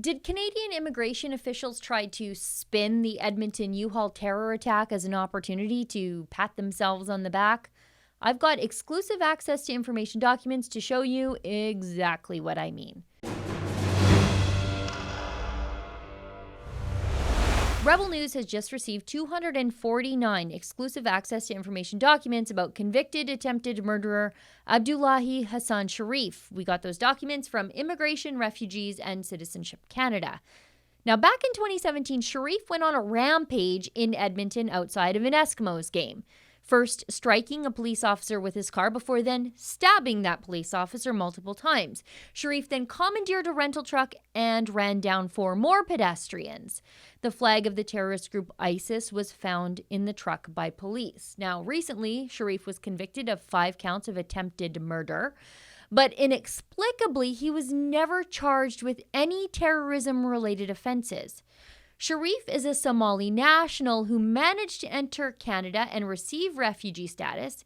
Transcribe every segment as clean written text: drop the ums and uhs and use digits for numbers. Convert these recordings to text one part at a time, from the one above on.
Did Canadian immigration officials try to spin the Edmonton U-Haul terror attack as an opportunity to pat themselves on the back? I've got exclusive access to information documents to show you exactly what I mean. Rebel News has just received 249 exclusive access to information documents about convicted attempted murderer Abdulahi Hassan Sharif. We got those documents from Immigration, Refugees, and Citizenship Canada. Now, back in 2017, Sharif went on a rampage in Edmonton outside of an Eskimos game. First striking a police officer with his car before then stabbing that police officer multiple times. Sharif then commandeered a rental truck and ran down 4 more pedestrians. The flag of the terrorist group ISIS was found in the truck by police. Now, recently, Sharif was convicted of 5 counts of attempted murder, but inexplicably, he was never charged with any terrorism-related offenses. Sharif is a Somali national who managed to enter Canada and receive refugee status,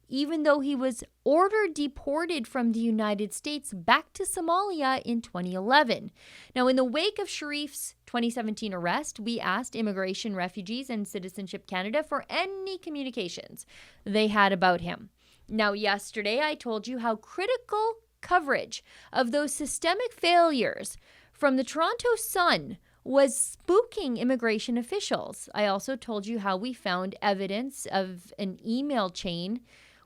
even though he was ordered deported from the United States back to Somalia in 2011. Now, in the wake of Sharif's 2017 arrest, we asked Immigration, Refugees, and Citizenship Canada for any communications they had about him. Now, yesterday I told you how critical coverage of those systemic failures from the Toronto Sun was spooking immigration officials. I also told you how we found evidence of an email chain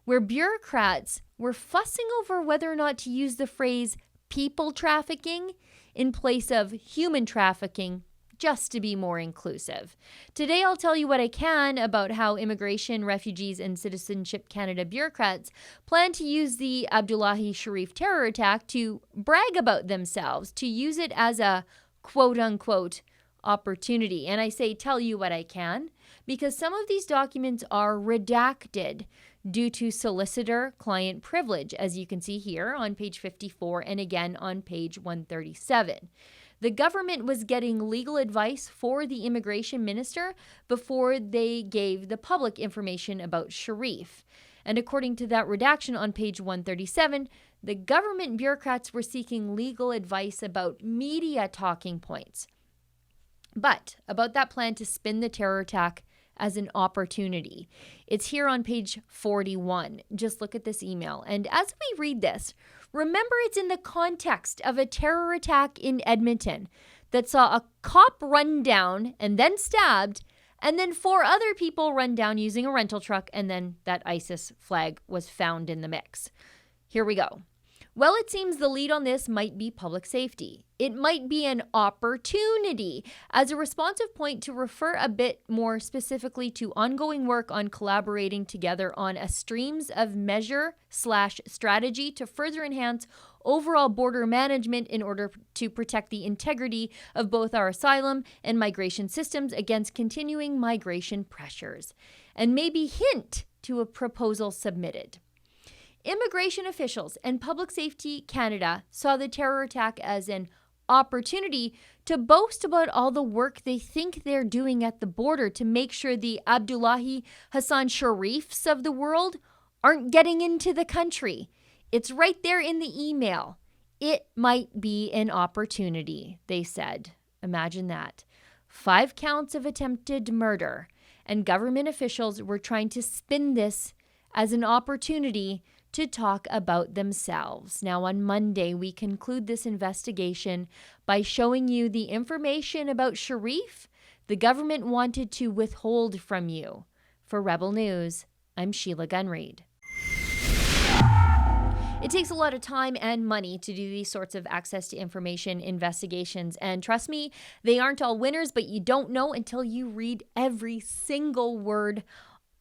where bureaucrats were fussing over whether or not to use the phrase people trafficking in place of human trafficking, just to be more inclusive. Today, I'll tell you what I can about how Immigration, Refugees, and Citizenship Canada bureaucrats plan to use the Abdulahi Sharif terror attack to brag about themselves, to use it as a quote-unquote opportunity. And I say tell you what I can because some of these documents are redacted due to solicitor-client privilege, as you can see here on page 54 and again on page 137. The government was getting legal advice for the immigration minister before they gave the public information about Sharif. And according to that redaction on page 137, the government bureaucrats were seeking legal advice about media talking points. But about that plan to spin the terror attack as an opportunity. It's here on page 41. Just look at this email. And as we read this, remember it's in the context of a terror attack in Edmonton that saw a cop run down and then stabbed, and then 4 other people run down using a rental truck, and then that ISIS flag was found in the mix. Here we go. Well, it seems the lead on this might be public safety. It might be an opportunity as a responsive point to refer a bit more specifically to ongoing work on collaborating together on a streams of measure/strategy to further enhance overall border management in order to protect the integrity of both our asylum and migration systems against continuing migration pressures, and maybe hint to a proposal submitted. Immigration officials and Public Safety Canada saw the terror attack as an opportunity to boast about all the work they think they're doing at the border to make sure the Abdulahi Hassan Sharifs of the world aren't getting into the country. It's right there in the email. It might be an opportunity, they said. Imagine that. 5 counts of attempted murder, and government officials were trying to spin this as an opportunity to talk about themselves. Now, on Monday, we conclude this investigation by showing you the information about Sharif the government wanted to withhold from you. For Rebel News, I'm Sheila Gunn Reid. It takes a lot of time and money to do these sorts of access to information investigations. And trust me, they aren't all winners, but you don't know until you read every single word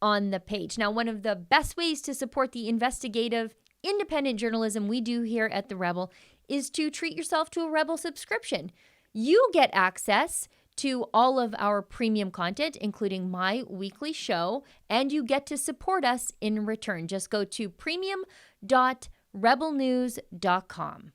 on the page. Now, one of the best ways to support the investigative, independent journalism we do here at The Rebel is to treat yourself to a Rebel subscription. You get access to all of our premium content, including my weekly show, and you get to support us in return. Just go to premium.rebelnews.com.